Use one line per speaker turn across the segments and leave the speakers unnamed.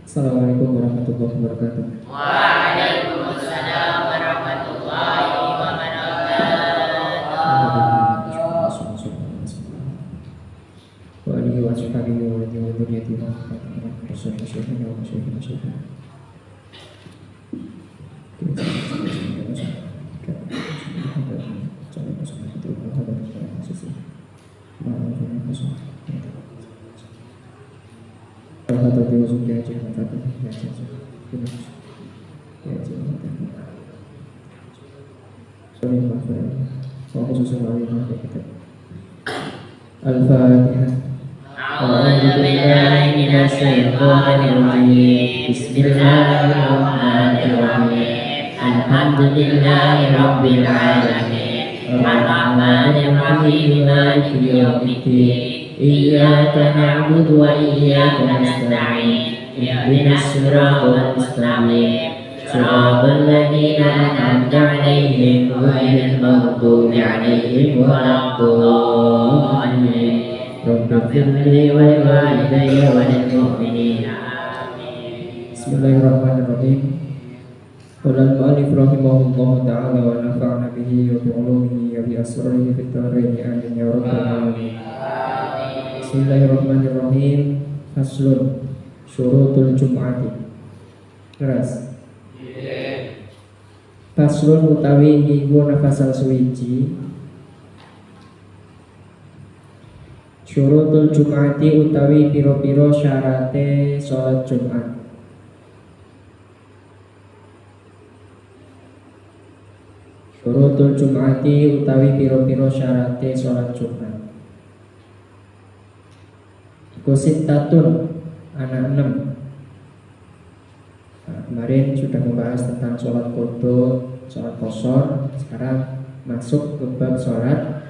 Assalamualaikum warahmatullahi wabarakatuh.
Waalaikumsalam warahmatullahi wabarakatuh.
Wa alihi wa sahbihi wa dzurriyyatihi wa Al-Fatihah.
A'udzu billahi minasyaitonir rajim. Bismillahirrahmanirrahim. Alhamdulillahi rabbil alamin. Ar-Rahmanir Rahim. Maliki yaumiddin. Iyyaka na'budu wa iyyaka nasta'in. Ihdinas siratal mustaqim. Shiratal ladzina an'amta 'alaihim ghairil maghdubi 'alaihim waladdallin. Rabbighfir li wa liwalidayya wa lil mu'minina. Amin.
Bismillahirrahmanirrahim. Qala al-mu'allif rahimahullahu ta'ala wa nafa'na bihi wa bi 'ulumihi wa bi asrarihi fid dharain amin ya rabbal alamin. Bismillahirrahmanirrahim. Faslun syurutul jum'ati. Keras. Faslun utawi iku nafasal suwiji. Syurutul jum'ati utawi piro-piro syarate sholat Jumat. Syurutul jum'ati utawi piro-piro syarate sholat Jumat. Iku sittatun, anak 6. Nah, kemarin sudah membahas tentang sholat qodho, sholat qashar. Sekarang masuk ke bab sholat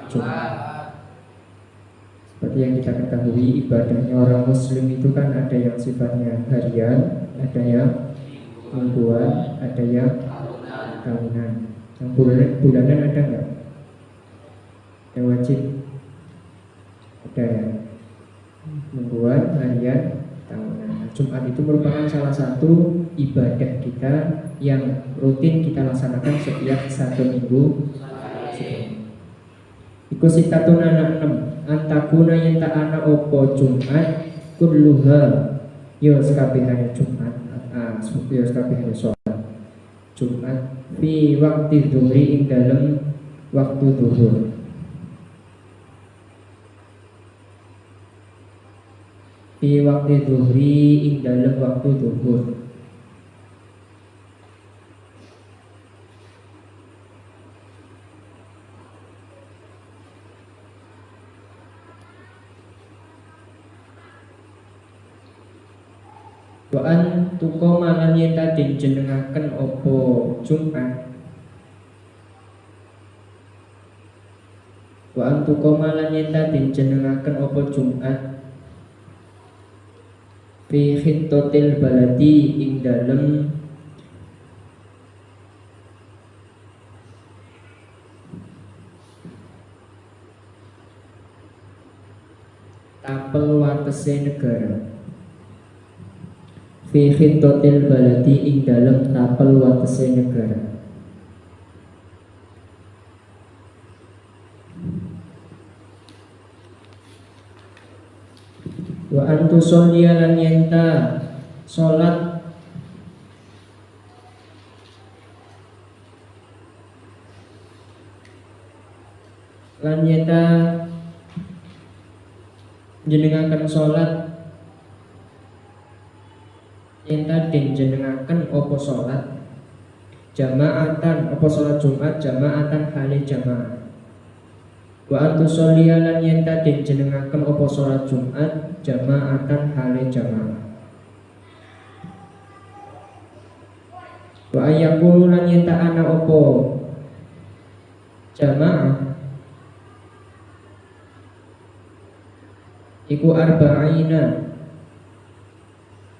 Jumat. Seperti yang kita ketahui, ibadahnya orang muslim itu kan ada yang sifatnya harian, ada yang mingguan, ada yang tahunan. Yang bulanan ada nggak? Yang wajib ada ya. Mingguan, harian, tahunan. Jumat itu merupakan salah satu ibadah kita yang rutin kita laksanakan setiap 1 minggu. Iku sitatun anak 6. Antakuna yang tak anak opo Jumat kulluha yo sekabehane Jumat. Yo sekabehane sholat Jumat fi waktu dhuhri ing dalem waktu zuhur. Fi waktu dhuhri ing dalem waktu zuhur. Wa an tuqama lan yen ta jenengaken apa Jumat. Wa an tuqama lan yen ta jenengaken apa Jumat. Fi khittatil baladi ing dalem tapel watese negara. Fi khittatil baladi ing dalem tapel watese negara. Wa antu sholliya lan yenta salat lan yenta jenengaken salat yenta den jenengaken apa salat jamaatan apa salat Jumat jamaatan hale jamaah. Wa antu sholliya lan yenta den jenengaken apa salat Jumat jamaatan hale jamaah. Wa ayyakulu lan yenta ana apa jamaah iku arba'ina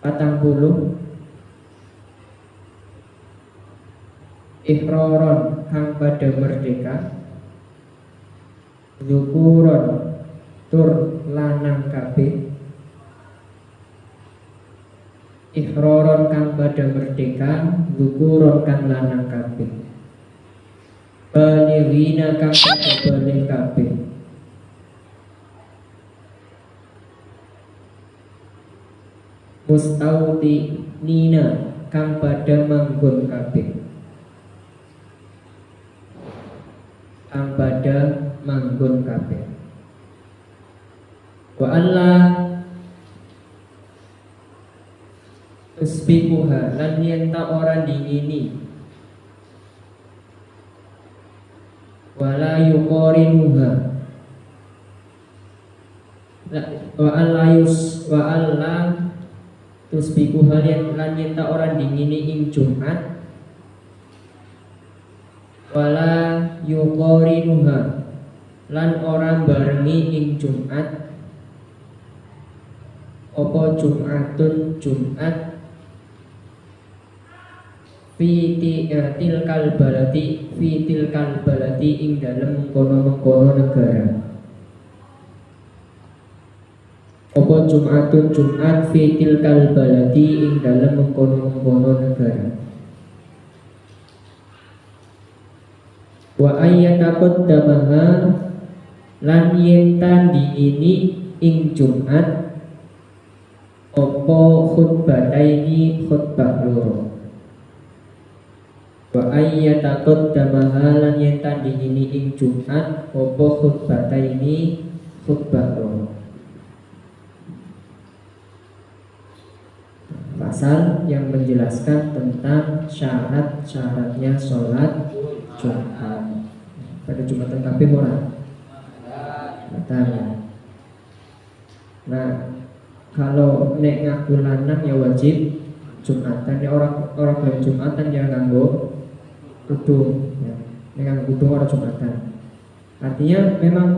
40 ihroron kang pada merdeka zukuron tur lanang kabeh ihroron kang pada merdeka zukuron kang lanang kabeh balighina kang pada baligh kabeh mustauti nina kang pada manggon kabeh kang pada manggon kabeh. Wa Allah tusbihuha lan yenta ora dingini wala yuqorinuha wa Allah tusbihuha lan yenta ora dingini ing Jumat wala yuqorinuha lan orang barengi ing Jumat apa Jumatun Jumat fi tilkal baladi ing dalem kono-kono negara apa Jumatun Jumat fi tilkal baladi ing dalem kono-kono negara. Wa ayyataqaddamaha lan yen tandingini ing Jumat apa khutbataini khutbah loro. Wa ayyataqaddamaha lan yen tandingini ing Jumat apa khutbataini khutbah loro. Pasal yang menjelaskan tentang syarat-syaratnya sholat Jumat. Pada Jumatan kabeh ora? Katanya. Nah, kalau nek ngaku lanang ya wajib Jumatan. Ya orang belum Jumatan ya nganggo tudung. Ya. Nek nganggo tudung ora Jumatan. Artinya memang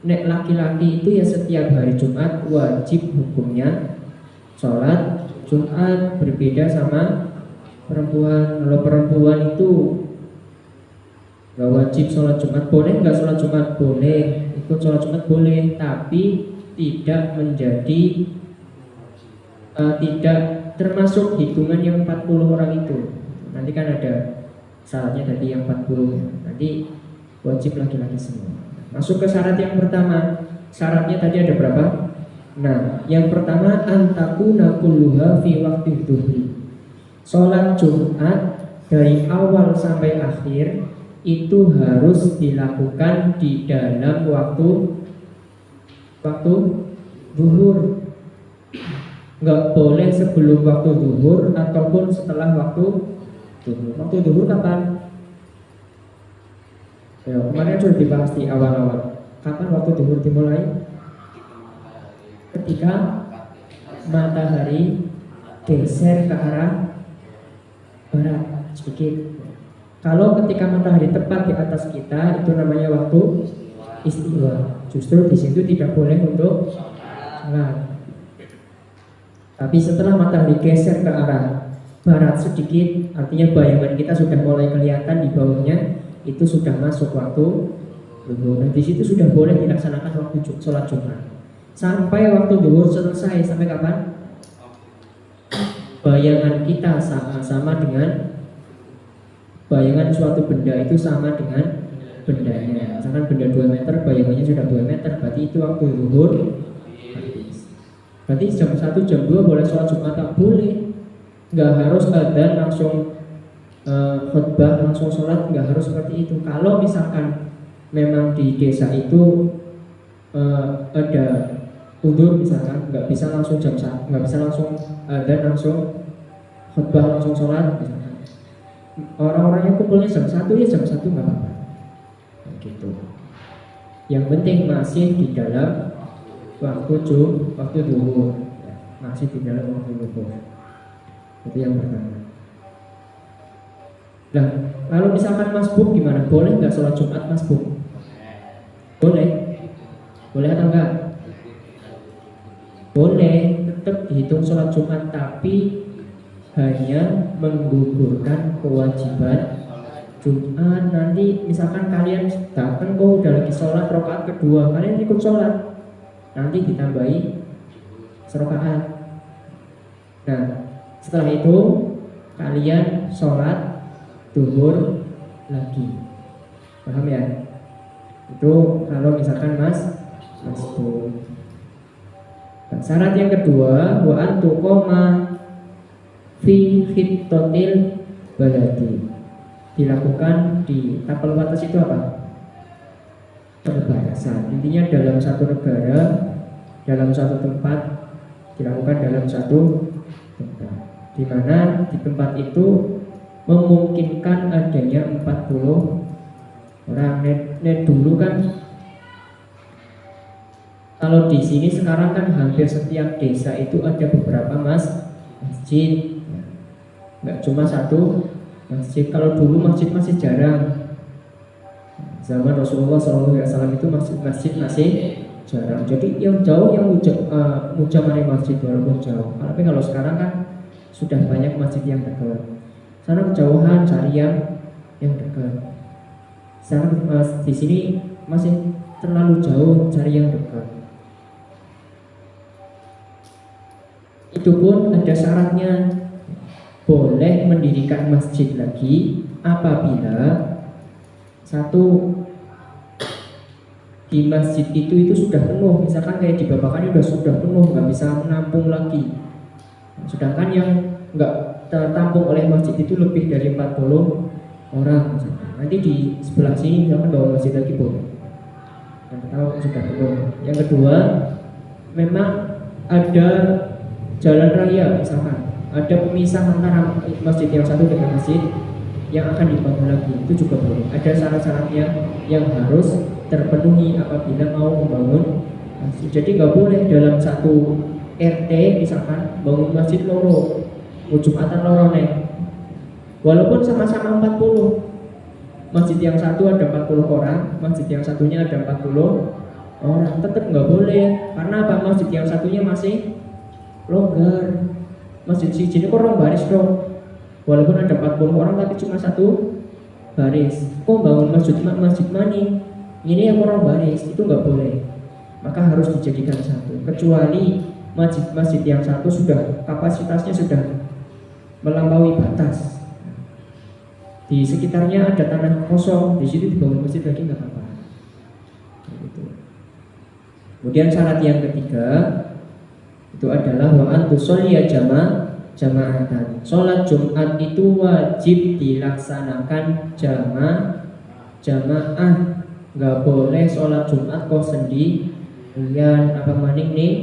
nek laki-laki itu ya setiap hari Jumat wajib hukumnya sholat Jumat, berbeda sama perempuan. Kalau perempuan itu gak wajib sholat Jumat, boleh nggak sholat Jumat? Boleh, ikut sholat Jumat boleh, tapi tidak menjadi tidak termasuk hitungan yang 40 orang itu. Nanti kan ada syaratnya tadi yang 40, nanti wajib laki-laki semua. Masuk ke syarat yang pertama. Syaratnya tadi ada berapa? Nah, yang pertama antakuna kulluha fi waktu dhuhri. Sholat Jumat dari awal sampai akhir itu harus dilakukan di dalam waktu zuhur. Nggak boleh sebelum waktu zuhur ataupun setelah waktu zuhur. Waktu zuhur kapan? Ya, kemarin sudah dibahas di awal-awal. Kapan waktu zuhur dimulai? Ketika matahari geser ke arah barat sedikit. Kalau ketika matahari tepat di atas kita, itu namanya waktu istiwa. Justru di situ tidak boleh untuk sholat. Tapi setelah matahari geser ke arah barat sedikit, artinya bayangan kita sudah mulai kelihatan di bawahnya, itu sudah masuk waktu zuhur. Nah, di situ sudah boleh dilaksanakan waktu sholat Jumat. Sampai waktu zuhur selesai, sampai kapan? Bayangan kita sama dengan bayangan suatu benda itu sama dengan bendanya. Misalkan benda 2 meter, bayangannya sudah 2 meter, berarti itu waktu zuhur habis. Berarti jam 1, jam 2 boleh sholat Jumat? Tak boleh. Nggak harus adzan langsung khutbah langsung sholat, nggak harus seperti itu. Kalau misalkan memang di desa itu ada udzur, misalkan nggak bisa langsung jam 1, nggak bisa langsung adzan langsung khutbah langsung sholat, misalkan orang-orangnya kumpulnya jam 1, ya jam 1 nggak apa-apa gitu. Yang penting masih di dalam waktu zuhur, ya, masih di dalam waktu zuhur. Itu yang pertama. Nah, kalau misalkan masbuk gimana? Boleh nggak sholat Jumat masbuk? Boleh. Boleh atau enggak? Boleh, tetap dihitung sholat Jumat, tapi hanya menggugurkan kewajiban Jumat. Nanti misalkan kalian datang kok udah lagi sholat rakaat kedua, kalian ikut sholat, nanti ditambahi serakaat. Nah, setelah itu kalian sholat zuhur lagi. Paham ya? Itu kalau misalkan masbuk. Nah, syarat yang kedua, wa antuqoma fi khittatil baladi, dilakukan di tapal batas. Itu apa? Perbatasan. Intinya dalam satu negara, dalam satu tempat, dilakukan dalam satu tempat, di mana di tempat itu memungkinkan adanya 40 orang. Net dulu kan, kalau di sini sekarang kan hampir setiap desa itu ada beberapa masjid. Nggak cuma satu masjid. Kalau dulu masjid masih jarang. Zaman Rasulullah SAW itu masjid masih jarang. Jadi yang jauh yang mujamari masjid walaupun jauh. Tapi kalau sekarang kan sudah banyak masjid yang dekat. Sana kejauhan cari yang dekat. Sana di sini masih terlalu jauh, cari yang dekat. Itu pun ada syaratnya. Boleh mendirikan masjid lagi apabila satu, di masjid itu sudah penuh. Misalkan kayak di Babakan sudah penuh, nggak bisa menampung lagi. Sedangkan yang nggak tertampung oleh masjid itu lebih dari 40 orang misalkan. Nanti di sebelah sini misalkan bawa masjid lagi boleh, yang tahu sudah penuh. Yang kedua, memang ada jalan raya, misalkan ada pemisah antara masjid yang satu dengan masjid yang akan dibangun lagi, itu juga boleh. Ada syarat-syaratnya yang harus terpenuhi apabila mau membangun masjid. Jadi nggak boleh dalam satu RT misalkan bangun masjid loro, Jumatan loro nih, walaupun sama-sama 40. Masjid yang satu ada 40 orang, masjid yang satunya ada 40 orang, tetap nggak boleh. Karena apa? Masjid yang satunya masih longgar. Masjid siji ini kok orang baris dong, walaupun ada 40 orang tapi cuma satu baris. Kok bangun masjid mani? Ini yang orang baris, itu nggak boleh. Maka harus dijadikan satu. Kecuali masjid yang satu sudah kapasitasnya sudah melampaui batas. Di sekitarnya ada tanah kosong, di situ dibangun masjid lagi nggak apa-apa. Gitu. Kemudian syarat yang ketiga itu adalah wa antusolliya jama'atan. Sholat Jumat itu wajib dilaksanakan jamaah. Nggak boleh sholat Jumat kok sendirian apa maning nih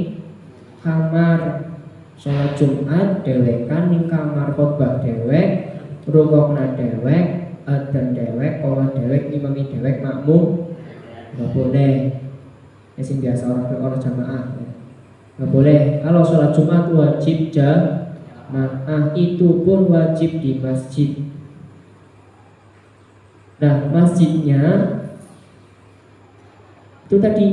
kamar. Sholat Jumat dewekan ning kamar, khotbah dewek, rukukna dewek, adzan dewek, qolah dewek, imami dewek, makmum nggak boleh. Yang biasa orang jamaah nggak boleh. Kalau sholat Jumat wajib jamaah itu pun wajib di masjid. Nah, masjidnya itu tadi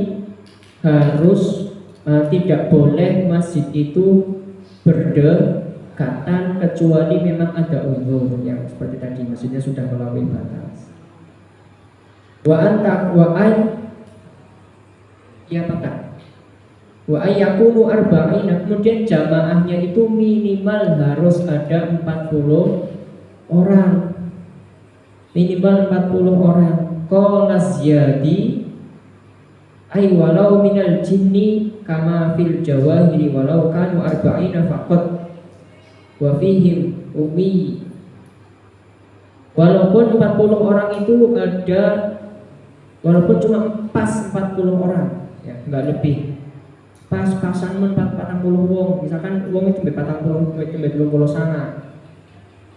harus tidak boleh masjid itu berdekatan kecuali memang ada uzur yang seperti tadi, maksudnya sudah melampaui batas. Ya pakai. Wa ayyakunu arba'ina, kemudian jamaahnya itu minimal harus ada 40 orang. Minimal 40 orang. Qala Ziyadi ay walau minal jinni kama fil jawahiri walau kanu arba'ina faqat wa fihim ummi. Walaupun 40 orang itu ada, walaupun cuma pas 40 orang, ya enggak lebih. Pas-pasan men 40 wong, misalkan wong itu 40 sana.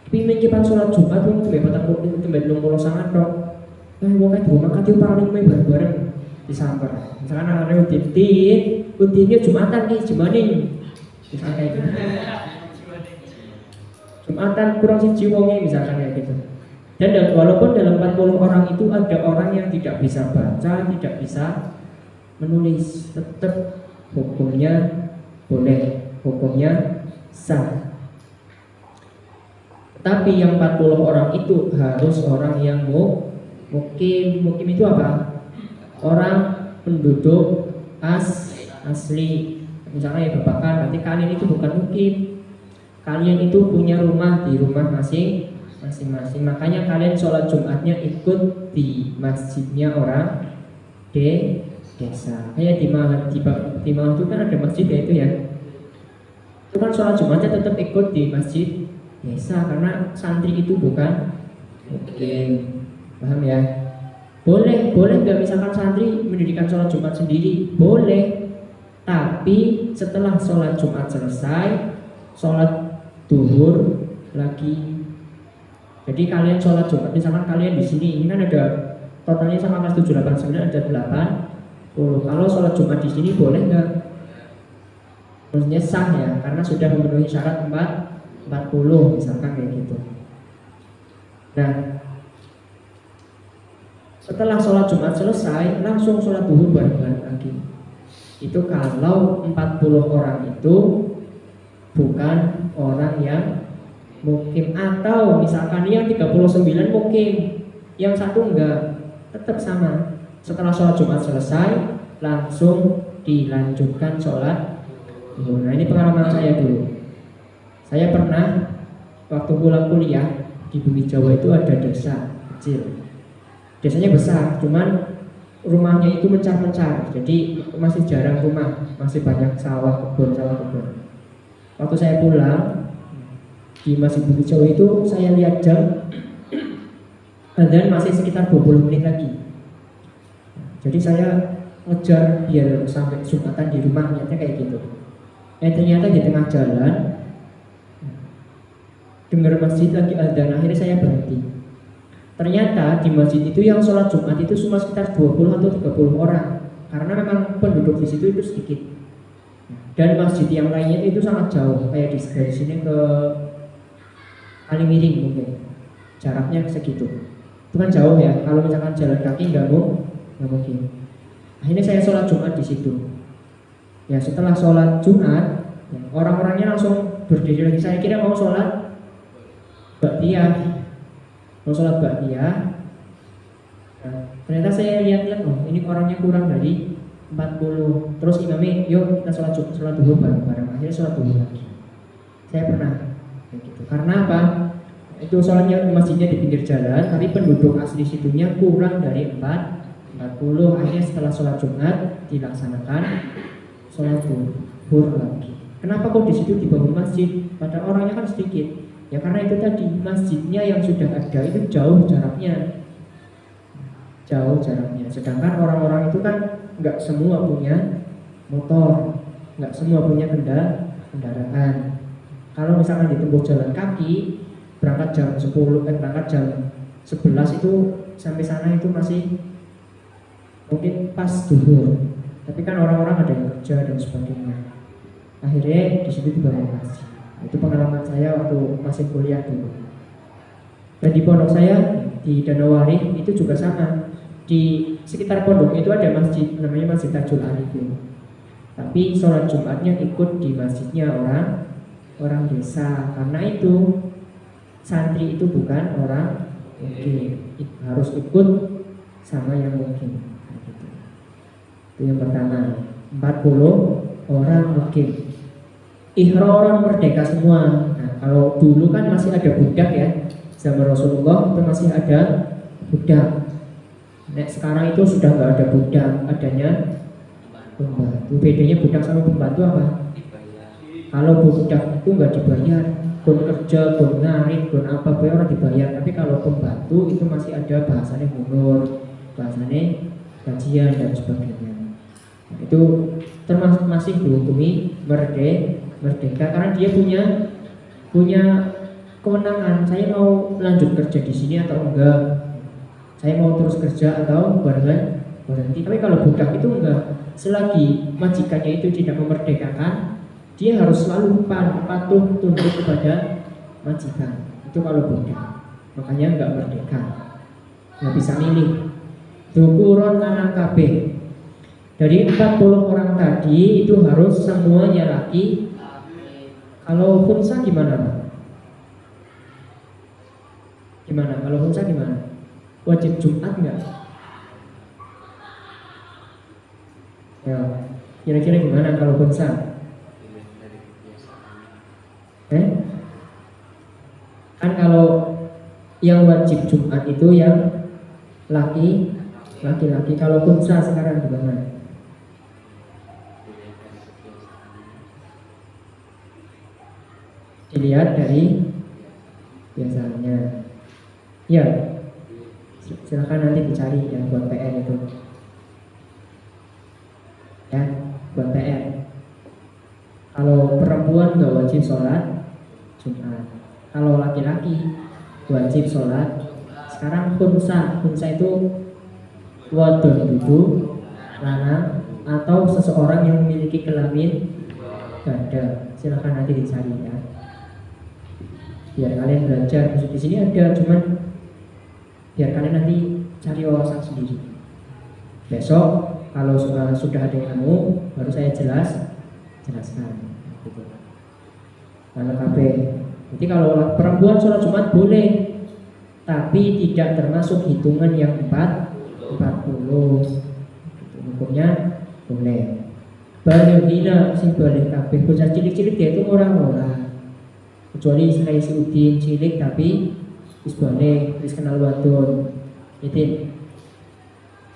Tapi menjepan sholat Jumat wong itu 40 sana tok. Nah, wong itu maka dia paling bareng-bareng disamper. Misalkan ana udinnya Jumatan nih, Jumaning. Misalkan kayak gitu. Jumatan kurang siji wonge misalkan kayak gitu. Dan walaupun dalam 40 orang itu ada orang yang tidak bisa baca, tidak bisa menulis, tetap hukumnya boleh, hukumnya sah. Tapi yang 40 orang itu harus orang yang mukim itu apa? Orang penduduk asli. Misalnya ya Bapak kan, nanti kalian itu bukan mukim, kalian itu punya rumah di rumah masing-masing. Makanya kalian sholat Jumatnya ikut di masjidnya orang desa. Kayak di Malang itu kan ada masjid ya itu ya. Itu kan sholat Jumatnya tetap ikut di masjid desa karena santri itu bukan mukim. Paham ya? Boleh nggak misalkan santri mendirikan sholat Jumat sendiri? Boleh. Tapi setelah sholat Jumat selesai, sholat duhur lagi. Jadi kalian sholat Jumat, misalkan kalian di sini, ini kan ada totalnya sama kelas 7, 8, 9 ada 80. Kalau sholat Jumat di sini boleh nggak? Maksudnya sah ya, karena sudah memenuhi syarat 40 misalkan kayak gitu. Nah, setelah sholat Jumat selesai, langsung sholat duhur bareng-bareng lagi. Itu kalau 40 orang itu bukan orang yang mukim, atau misalkan yang 39 mukim, yang satu enggak, tetap sama. Setelah sholat Jumat selesai, langsung dilanjutkan sholat duhur. Nah, ini pengalaman saya dulu. Saya pernah waktu pulang kuliah di Bumi Jawa itu ada desa kecil. Desanya besar, cuman rumahnya itu mencar-mencar. Jadi masih jarang rumah, masih banyak sawah kebun. Waktu saya pulang di Masjid Bumi Jawa itu saya lihat jam dan masih sekitar 20 menit lagi. Jadi saya ngejar biar sampai Jumatan di rumah, niatnya kayak gitu. Ternyata di tengah jalan dengar masjid lagi adzan, akhirnya saya berhenti. Ternyata di masjid itu yang sholat Jumat itu cuma sekitar 20 atau 30 orang, karena memang penduduk di situ itu sedikit. Dan masjid yang lainnya itu sangat jauh, kayak dari sini ke Kaliwiring mungkin jaraknya segitu. Itu kan jauh ya, kalau misalkan jalan kaki nggak mungkin. Akhirnya saya sholat Jumat di situ. Ya setelah sholat Jumat, ya, orang-orangnya langsung berdiri lagi. Saya kira mau sholat Ba'diyah. Nah, ternyata saya lihat-lihat, oh ini orangnya kurang dari 40. Terus imamnya, yuk kita sholat duhur bareng-bareng. Akhirnya sholat duhur lagi. Saya pernah kayak gitu. Karena apa? Itu sholatnya masjidnya di pinggir jalan, tapi penduduk asli situnya kurang dari 40. Akhirnya setelah sholat Jumat dilaksanakan sholat duhur lagi. Kenapa kok di situ dibangun masjid? Padahal orangnya kan sedikit. Ya karena itu tadi, masjidnya yang sudah ada itu jauh jaraknya. Sedangkan orang-orang itu kan nggak semua punya motor, nggak semua punya kendaraan. Kalau misalkan ditempuh jalan kaki, berangkat jam 11 itu sampai sana itu masih mungkin pas duhur. Tapi kan orang-orang ada yang kerja dan sebagainya. Akhirnya di situ dibangun masjid. Itu pengalaman saya waktu masih kuliah dulu. Dan di pondok saya di Danau-Waring itu juga sama. Di sekitar pondok itu ada masjid namanya Masjid Tajul Arifin. Tapi sholat Jumatnya ikut di masjidnya orang desa. Karena itu santri itu bukan orang mungkin, harus ikut sama yang mungkin. Gitu. Itu yang pertama. 40 orang mungkin. Ihroron merdeka semua. Nah, kalau dulu kan masih ada budak ya. Zaman Rasulullah itu masih ada budak. Nah, sekarang itu sudah nggak ada budak, adanya pembantu. Bedanya budak sama pembantu apa? Kalau budak itu nggak dibayar, pun kerja, pun narik, pun apa, orang dibayar. Tapi kalau pembantu itu masih ada bahasanya honor, bahasanya gajian dan sebagainya. Nah, itu termasuk masih dihukumi merdeka karena dia punya kewenangan. Saya mau lanjut kerja di sini atau enggak? Saya mau terus kerja atau berhenti. Tapi kalau budak itu enggak. Selagi majikannya itu tidak memerdekakan, dia harus selalu patuh tunduk kepada majikan. Itu kalau budak. Makanya enggak merdeka. Enggak bisa milih. Dukuron lanang kabeh. Dari 40 orang tadi itu harus semuanya laki. Kalau unsa gimana, Pak? Gimana? Kalau unsa gimana? Wajib Jumat enggak? Ya, kira-kira gimana kalau unsa? Kan kalau yang wajib Jumat itu yang laki-laki. Kalau unsa sekarang gimana? Dilihat dari biasanya. Ya, silakan nanti dicari yang buat PR itu. Ya, buat PR. Kalau perempuan nggak wajib sholat Jumat. Kalau laki-laki wajib sholat. Sekarang khunsa itu wadon itu lanang atau seseorang yang memiliki kelamin ganda. Silakan nanti dicari ya. Biar kalian belajar. Di sini ada, cuman biar kalian nanti cari wawasan sendiri. Besok kalau sudah ada yang nemu, baru saya jelaskan. Gitu. Lalu KB. Jadi kalau perempuan sholat Jumat boleh, tapi tidak termasuk hitungan yang 40. Gitu. Hukumnya boleh. Balighina sing balik KB. Bocah cilik-cilik dia itu orang-orang. Kecuali saya si Udin cilik tapi wis balik, wis kenal wadon. Itu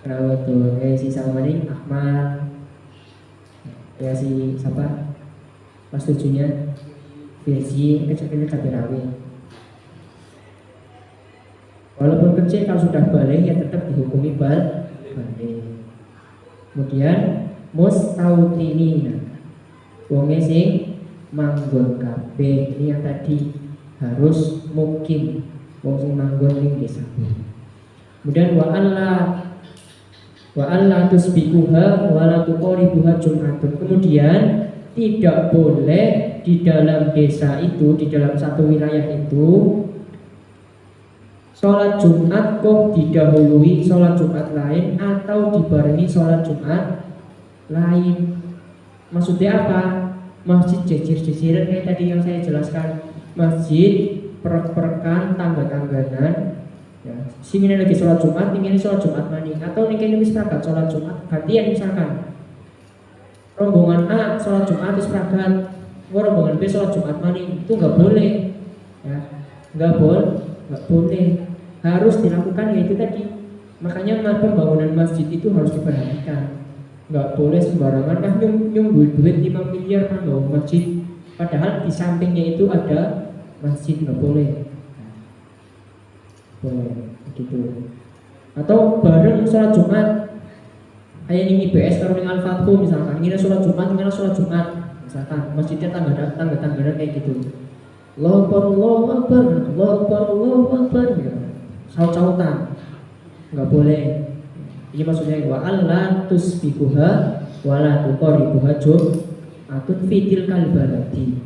kenal wadon. Si Salmaning Ahmad. Ya si siapa? Mas tujuhnya Virgi, kecil-kecil Kabirawi. Walaupun kecil kalau sudah balik ya tetap dihukumi balik. Kemudian mustautini. Wonge sing manggon kabeh. Ini yang tadi harus mukim wong sing manggon ning desa. Kemudian wa alla tusbiquha wa la tuqribuha Jumatun. Kemudian tidak boleh di dalam desa itu, di dalam satu wilayah itu sholat Jumat kok didahului sholat Jumat lain atau dibarengi sholat Jumat lain. Maksudnya apa? Masjid jejir-jejiran kayak tadi yang saya jelaskan. Masjid perek-perekan, tangga-tangganan ya. Sini lagi sholat Jumat, ini sholat Jumat maning. Atau ini wis berangkat sholat Jumat gantian misalkan. Rombongan A sholat Jumat wis berangkat, rombongan B sholat Jumat maning. Itu nggak boleh ya. Nggak boleh. Harus dilakukan ya itu tadi. Makanya pembangunan masjid itu harus diperhatikan. Nggak boleh sembarangan kan nyumbul duit 5 miliar kan bangun masjid. Padahal di sampingnya itu ada masjid, nggak boleh. Boleh gitu. Atau bareng sholat Jumat. Kayak ini IBS kalau dengan Al-Fathu misalkan, ini sholat Jumat, ini sholat Jumat. Misalkan masjidnya tangga-tangga kayak gitu. Allahu Akbar gitu. Saut-sautan. Nggak boleh. Ini maksudnya wa alla tusbiquha wa la tuqribuha Jumatun fitil kalbalati.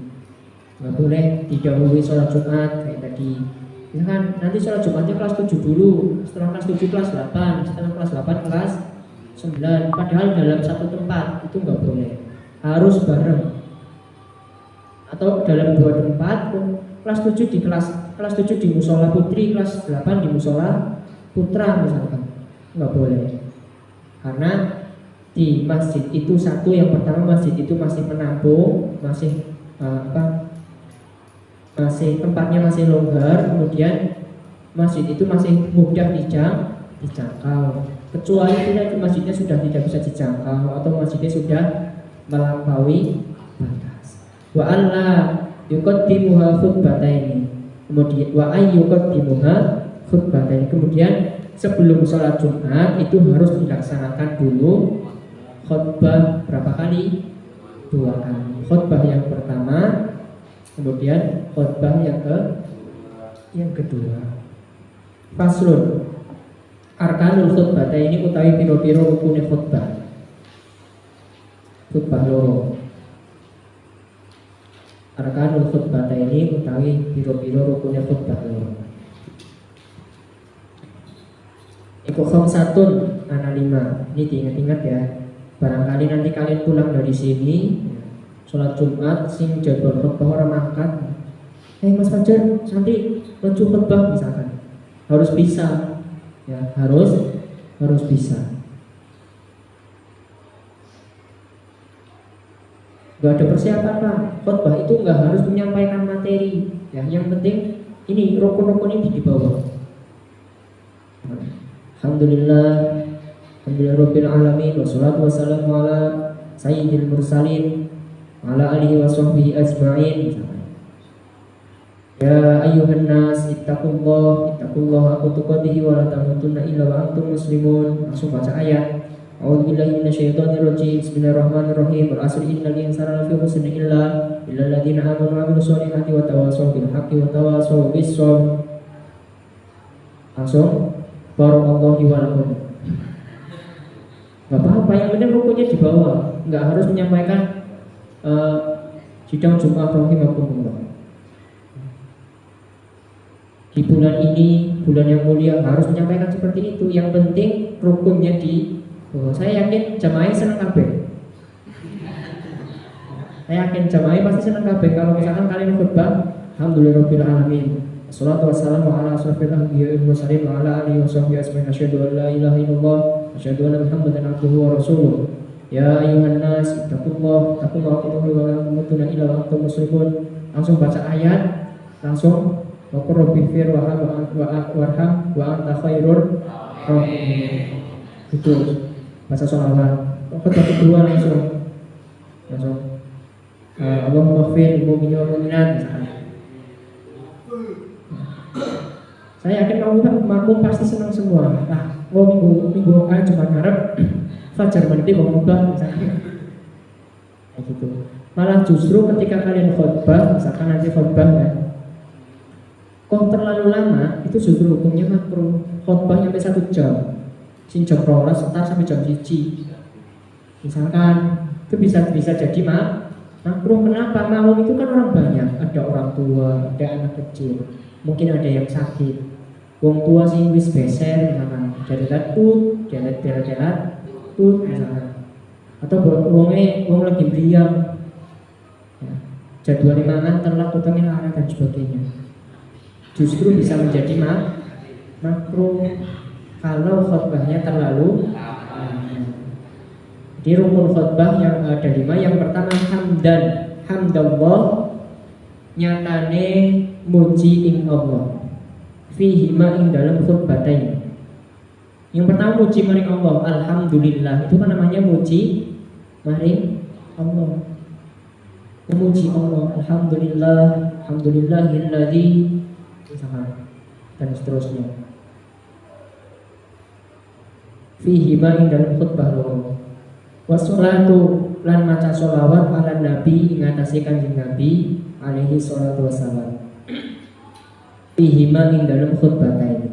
nggak boleh didahului sholat Jumat kayak tadi. Misalkan nanti sholat Jumatnya kelas 7 dulu, setelah kelas 7 kelas 8, setelah kelas 8 kelas 9, padahal dalam satu tempat, itu nggak boleh, harus bareng. Atau dalam dua tempat, kelas 7 di kelas 7 di musola putri, kelas 8 di musola putra misalkan, nggak boleh. Karena di masjid itu satu, yang pertama masjid itu masih menampung, masih masih tempatnya masih longgar, kemudian masjid itu masih mudah dijangkau. Kecuali tidak masjidnya sudah tidak bisa dijangkau atau masjidnya sudah melampaui batas. Wa alla yuqaddimuha khutbataini. Kemudian wa ay yuqaddimuha khutbataini. Kemudian sebelum sholat Jumat itu harus dilaksanakan dulu khutbah berapa kali? 2 kali. Khutbah yang pertama, kemudian khutbah yang kedua. Faslun. Arkanul khutbah ini utawi piro-piro rukune khutbah. Khutbah loro. Arkanul khutbah ini utawi piro-piro rukune khutbah loro. Iku khamsatun ana 5. Ini diingat-ingat ya. Barangkali nanti kalian pulang dari sini sholat Jumat sing jadwal khutbah orang angkat. Mas Fajar, santri lucu khutbah misalkan. Harus bisa. Ya, harus bisa. Gak ada persiapan Pak. Khutbah itu nggak harus menyampaikan materi. Ya, yang penting ini rukun-rukun ini di bawah. Alhamdulillah Rabbil alamin, wassalatu wassalamu ala sayyidil mursalin ala alihi wa sahbihi ajma'in. Ya ayyuhan nas ittaqullah haqqa tuqatih wa la tamutunna illa wa antum muslimun. Langsung baca ayat. A'udzubillahi minasyaitonir rajim. Bismillahirrahmanirrahim. Wal asri innal insana lafi khusrin illa alladziina aamanu wa 'amilus shalihati wa tawassaw bil haqqi wa tawassaw bis sabr. Langsung barakallahu wa lakum. Gak apa-apa, yang penting rukunnya di bawah. Nggak harus menyampaikan sidang Jumat rahimakumullah. Di bulan ini, bulan yang mulia, harus menyampaikan seperti itu. Yang penting rukunnya di bawah. Saya yakin jamaah senang kabeh. Saya yakin jamaah pasti senang kabeh kalau misalkan kalian khutbah alhamdulillahirabbil alamin. Wassalatu wassalamu ala asyrofil anbiya'i wal mursalin wa ala alihi wa sahbihi ajma'in. Asyhadu an la ilaha illallah wa asyhadu anna Muhammadan abduhu wa rasuluh. Ya ayyuhan nas ittaqullah wa la tamutunna illa wa antum muslimun. Langsung baca ayat, langsung wa qur rabbifir wa warham wa anta khairur rahimin. Itu baca sholawat. Khutbah kedua langsung Allahumma ighfir lil mu'minina wal mu'minat. Saya yakin kamu makmum pasti senang semua. Nah, minggu kalian cuma ngarep fajar nanti mengubah misalnya. Kayak gitu. Malah justru ketika kalian khutbah, misalkan nanti khutbah ya, kok terlalu lama, itu justru hukumnya makruh. Khutbah sampai 1 jam. Sing jam 12 setar sampai jam 1. Misalkan itu bisa jadi makruh. Kenapa? Makmum itu kan orang banyak, ada orang tua, ada anak kecil, mungkin ada yang sakit. Wong tua sih wis beser misalkan, jalan tut misalkan, atau wong lagi beriang, ya, jadwal mangan telat utangnya lara dan sebagainya. Justru bisa menjadi makruh kalau khutbahnya terlalu. Di rukun khutbah yang ada 5, yang pertama hamdallah, nyatane muji ing Allah. Fihi ma ing dalam khutbatain. Yang pertama muji maring Allah, alhamdulillah. Itu kan namanya muji maring Allah. Memuji Allah, alhamdulillahilladzi dan seterusnya. Fihi ma ing dalam khutbah Allah. Wassalatu lan maca sholawat ala nabi ing atase Kanjeng Nabi alaihi salatu wassalam. Fihima ing dalam khutbatain.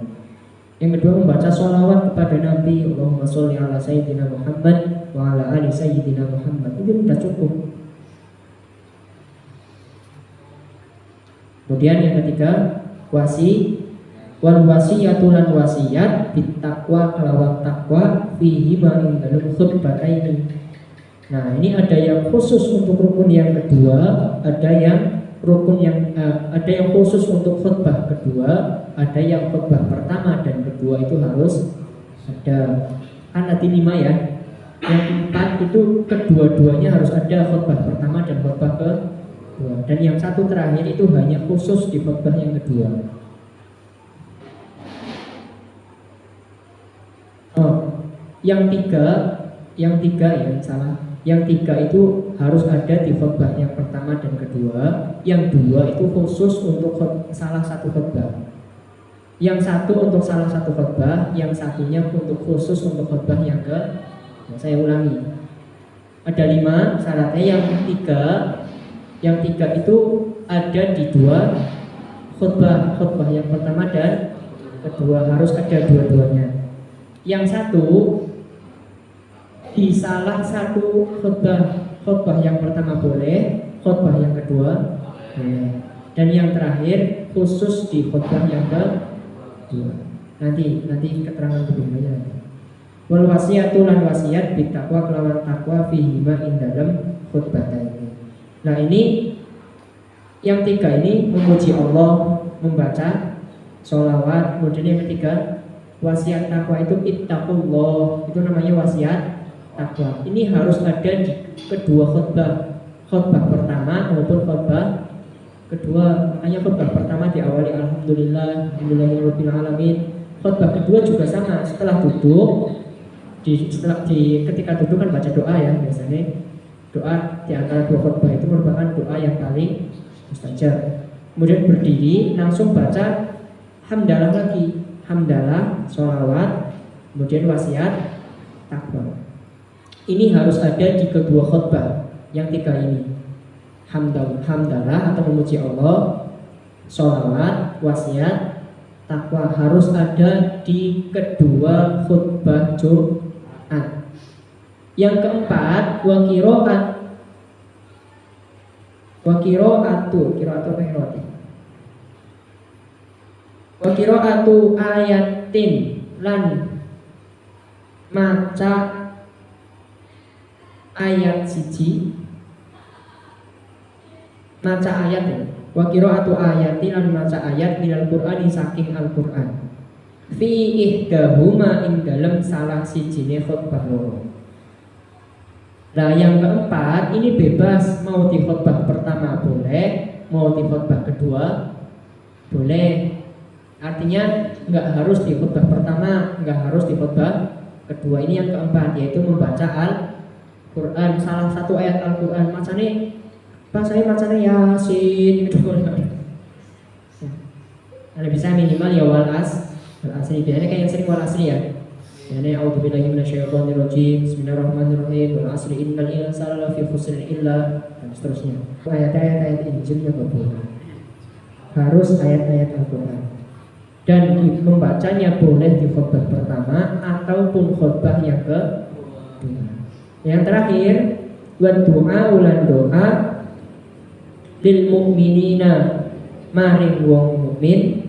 Yang kedua membaca sholawat kepada Nabi. Allahumma sholli ala sayyidina Muhammad wa ala ali sayyidina Muhammad. Itu sudah cukup. Kemudian yang ketiga, wal wasiyatu lan wasiyat bittaqwa kelawan takwa fihi ma ing dalem khutbataini. Nah, ini ada yang khusus untuk rukun yang kedua, ada yang khusus untuk khutbah kedua, ada yang khutbah pertama dan kedua itu harus ada. Kan tadi 5 ya. Yang 4 itu kedua-duanya harus ada khutbah pertama dan khutbah kedua. Dan yang satu terakhir itu hanya khusus di khutbah yang kedua. Yang tiga itu harus ada di khutbah yang pertama dan kedua. Yang 2 itu khusus untuk salah satu khutbah. Yang 1 untuk salah satu khutbah, yang satunya untuk khusus untuk khutbah yang kedua. Saya ulangi. Ada 5 syaratnya. Yang tiga itu ada di 2 khutbah yang pertama dan kedua, harus ada dua-duanya. Yang 1 di salah satu khutbah yang pertama boleh, khutbah yang kedua boleh. Dan yang terakhir khusus di khutbah yang kedua. Nanti keterangan kedua. Wal wasiyatu lan wasiat bittaqwa kelawan takwa fihi ma ing dalem khutbataini. Nah, ini yang 3 ini memuji Allah, membaca sholawat. Kemudian yang ketiga, wasiat takwa itu ittaqullah, itu namanya wasiat takwa. Ini harus ada di kedua khutbah pertama maupun khutbah kedua. Makanya khutbah pertama diawali alhamdulillahirabbil alamin. Khutbah kedua juga sama, setelah duduk ketika duduk kan baca doa ya, biasanya doa di antara 2 khutbah itu merupakan doa yang paling mustajab. Kemudian berdiri langsung baca hamdalah lagi, hamdalah, sholawat, kemudian wasiat takwa. Ini harus ada di kedua khutbah yang 3 ini. Hamdalah atau memuji Allah, sholawat, wasiat takwa harus ada di kedua khutbah Jumat. Yang keempat, qiraatu ayatin lan maca ayat siji, maca ayat ya. Wa qiraatu ayatin lan maca ayat minal Qur'ani saking Al-Qur'an. Fi ihdahuma ing dalem salah sijine khutbah loro. Nah, yang keempat ini bebas, mau di khutbah pertama boleh, mau di khutbah kedua boleh. Artinya nggak harus di khutbah pertama, nggak harus di khutbah kedua. Ini yang keempat, yaitu membaca Al-Quran, salah satu ayat Al-Quran. Saya macamnya Yasin gitu. Ada bisa minimal ya wal asri. Biasanya kayak yang sering wal asri ya. Yani a'udzubillahi minasyaitonir rajim. Bismillahirrahmanirrahim. Wal asri innal insana lafi khusr illa, dan seterusnya. Ayat-ayat Injil yang boleh. Harus ayat-ayat Al-Quran. Dan membacanya boleh di khutbah pertama ataupun khutbah yang kedua. Yang terakhir, wa du'a ulan doa lil mu'minina maring wong mukmin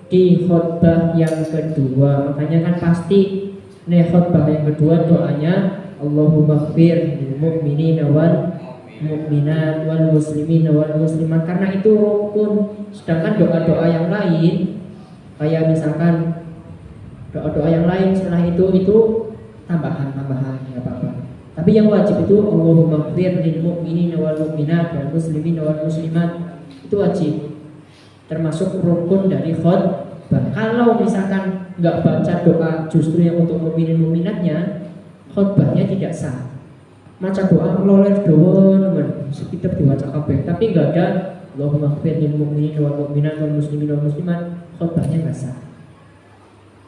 di khutbah yang kedua. Makanya kan pasti khutbah yang kedua doanya Allahumma ighfir lil mu'minina wal mu'minat wal muslimina wal muslimat, karena itu rukun. Sedangkan doa-doa yang lain kayak misalkan doa-doa yang lain setelah itu tambahan nggak apa-apa. Tapi yang wajib itu Allahumma ighfir lil mu'minina wal mu'minat wal muslimina wal muslimat, itu wajib, termasuk rukun dari khutbah. Kalau misalkan nggak baca doa justru yang untuk mukminin mukminatnya, khutbahnya tidak sah. Maca doa loler doang, sekitar diwaca kabeh, tapi nggak ada Allahumma ighfir lil mu'minina wal mu'minat wal muslimina wal muslimat, khutbahnya nggak sah.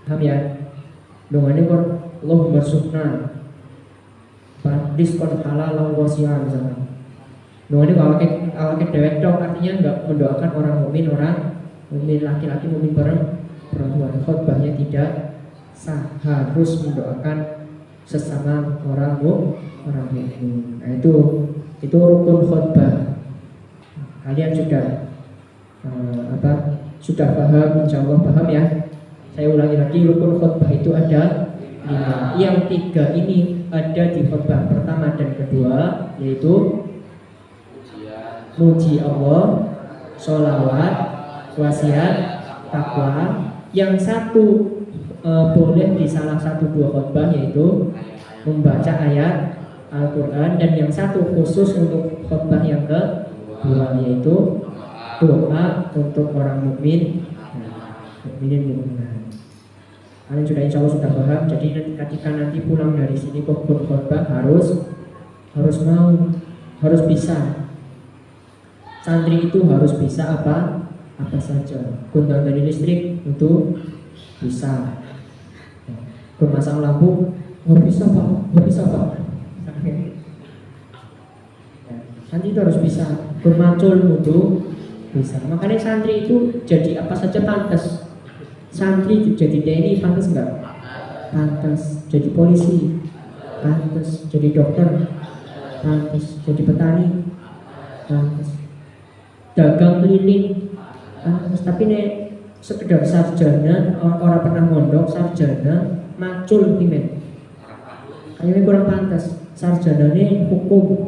Paham ya? Dongane kok Allahumma sukna diskon halal wasiat misalnya. Dongane awake dewek dong, artinya nggak mendoakan orang mukmin laki-laki, mukmin perempuan. Khutbahnya tidak sah, harus mendoakan sesama orang mukmin. Nah, itu rukun khutbah. Kalian sudah sudah paham, insya Allah paham ya. Saya ulangi lagi, rukun khutbah itu ada 5. Yang 3 ini ada di khutbah pertama dan kedua, yaitu muji Allah, sholawat, wasiat, takwa. Yang satu boleh di salah satu 2 khutbah, yaitu membaca ayat Al-Quran, dan yang satu khusus untuk khutbah yang kedua, yaitu doa untuk orang mukmin, mukminin mukminat. Kalian sudah insya Allah sudah paham. Jadi ketika nanti pulang dari sini khutbah harus mau, harus bisa. Santri itu harus bisa apa saja. Gunting dari listrik itu bisa. Memasang lampu nggak bisa pak. Santri itu harus bisa. Bermacul itu bisa. Makanya santri itu jadi apa saja pantas. Santri jadi TNI pantas nggak? Pantas. Jadi polisi pantas. Jadi dokter pantas. Jadi petani pantas. Dagang keliling pantas. Tapi nih sekedar sarjana, orang pernah mondok sarjana macul pimen, kayaknya kurang pantas. Sarjana ini hukum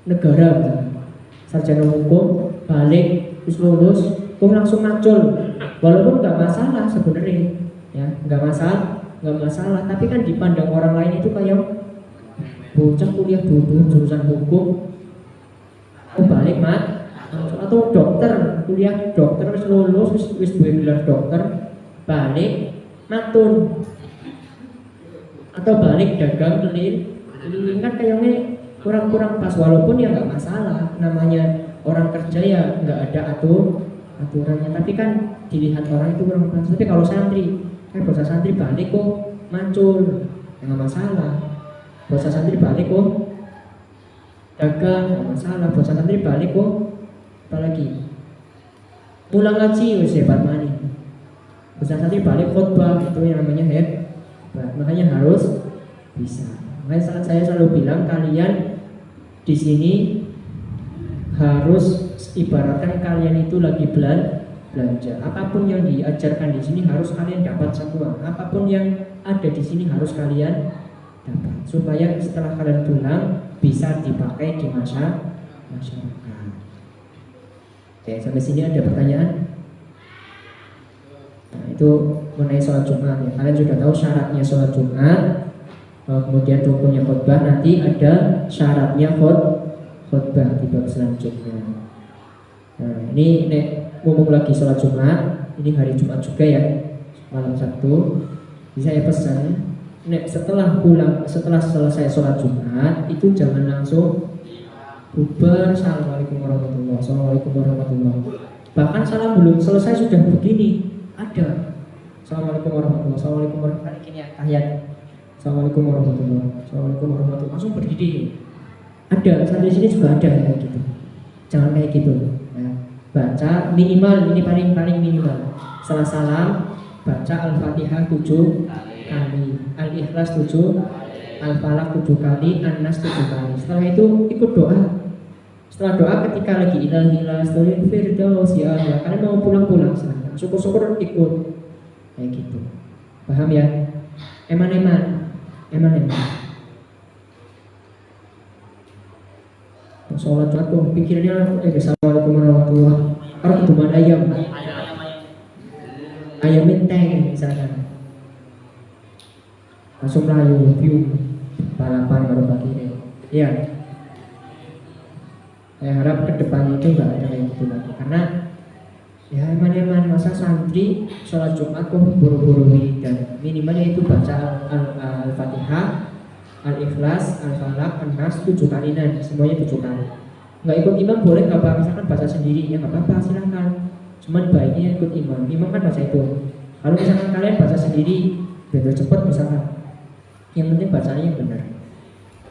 negara, sarjana hukum balik terus lulus langsung macul, walaupun nggak masalah sebenarnya, ya nggak masalah, tapi kan dipandang orang lain itu kayak bocah kuliah dulu jurusan hukum, balik atau dokter, kuliah dokter terus lulus wis duwe gelar dokter balik matun, atau balik dagang keliling kan kayaknya kurang pas, walaupun ya nggak masalah, namanya orang kerja ya nggak ada aturannya, tapi kan dilihat orang itu kurang pas. Tapi kalau santri, bocah santri balik kok mancul, nggak masalah. Bocah santri balik kok dagang, nggak masalah. Bocah santri balik kok apalagi pulang ngaji wis hebat mani. Bocah santri balik khutbah, itu yang namanya hebat. Makanya harus bisa. Makanya saya selalu bilang kalian di sini harus ibaratkan kalian itu lagi belanja. Apapun yang diajarkan di sini harus kalian dapat semua. Apapun yang ada di sini harus kalian dapat, supaya setelah kalian pulang bisa dipakai di masyarakat. Oke, sampai sini ada pertanyaan? Nah, itu mengenai sholat Jumat ya. Kalian sudah tahu syaratnya sholat Jumat, kemudian rukunnya khutbah. Nanti ada syaratnya khutbah di bab selanjutnya. Nah, ini ngomong lagi sholat Jumat, ini hari Jumat juga ya, malam Sabtu. Jadi saya pesan, setelah selesai sholat Jumat itu jangan langsung bubar, assalamualaikum warahmatullahi wabarakatuh, assalamualaikum warahmatullahi wabarakatuh. Bahkan salam belum selesai sudah begini, ada assalamualaikum warahmatullahi wabarakatuh, assalamualaikum warahmatullahi wabarakatuh, ini tahiyat, assalamualaikum warahmatullahi wabarakatuh, assalamualaikum warahmatullahi wabarakatuh, langsung berdiri. Ada, sampai di sini juga ada kayak gitu. Jangan kayak gitu. Ya. Baca minimal, ini paling minimal. Setelah salam baca Al-Fatihah 7 kali, Al-Ikhlas 7, Al-Falaq 7 kali, An-Nas 7 kali. Setelah itu ikut doa. Setelah doa ketika lagi ilaha astagfirullah firdaus ya Allah, kalian mau pulang silahkan. Syukur-syukur ikut kayak gitu. Paham ya? Eman-eman. Sholat jatuh, pikirnya assalamualaikum warahmatullahi wabarakatuh. Orang ketuman ayam menteng misalkan, langsung layu view balapan baru pagi. Ya, saya harap ke depan itu nggak ada kayak gitu lagi, karena ya eman masa santri sholat Jumat kok buru-buru dan minimalnya itu baca Al-Fatihah, Al-Ikhlas, Al-Falaq, An-Nas 7 kali, dan semuanya 7 kali. Nggak ikut imam boleh nggak apa, misalkan baca sendiri ya nggak apa-apa, silahkan. Cuman baiknya ikut imam kan baca itu. Kalau misalkan kalian baca sendiri biar cepat misalkan, yang penting bacanya yang benar.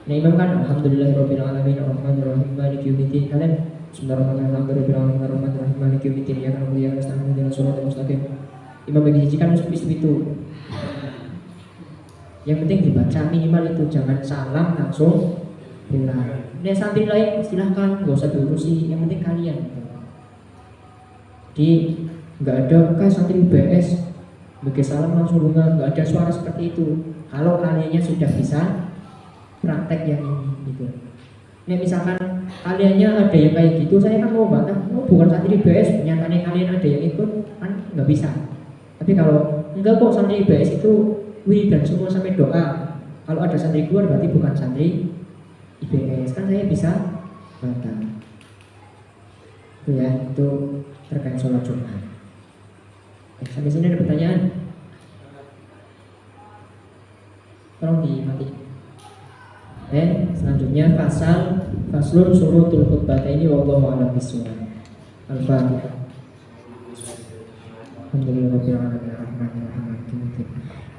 Nah imam kan alhamdulillahirabbil alamin arrahmanirrahim maliki yaumiddin, kalian bismillahirrahmanirrahim maliki yaumiddin ya kan ya nasta'inu ihdinas shiratal mustaqim. Imam bagi kan itu. Yang penting dibaca minimal itu, jangan salam langsung pulang. Nek santri lain silahkan, nggak usah diurusi, yang penting kalian gitu. Jadi nggak ada kan santri UBS bagi salam langsung bunga, nggak ada suara seperti itu. Kalau kaliannya sudah bisa praktek yang ini gitu. Nek misalkan kaliannya ada yang kayak gitu, saya kan mau bantah, oh bukan santri UBS, nyatanya kalian ada yang ikut, kan nggak bisa. Tapi kalau enggak kok santri UBS itu dan semua sampai doa. Kalau ada santri keluar berarti bukan santri IBS, kan saya bisa bantah. Itu ya, itu terkait sholat Jumat. Sampai sini ada pertanyaan? Tolong dimati. Selanjutnya faslun surutul khutbataini wallahu a'lam bishawab. Al-Fatihah. Alhamdulillahirabbil alamin arrahmanir rahim.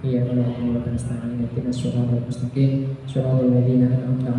Iya, Allah nasta'in ihdinas siratal mustaqim, siratal ladzina an'amta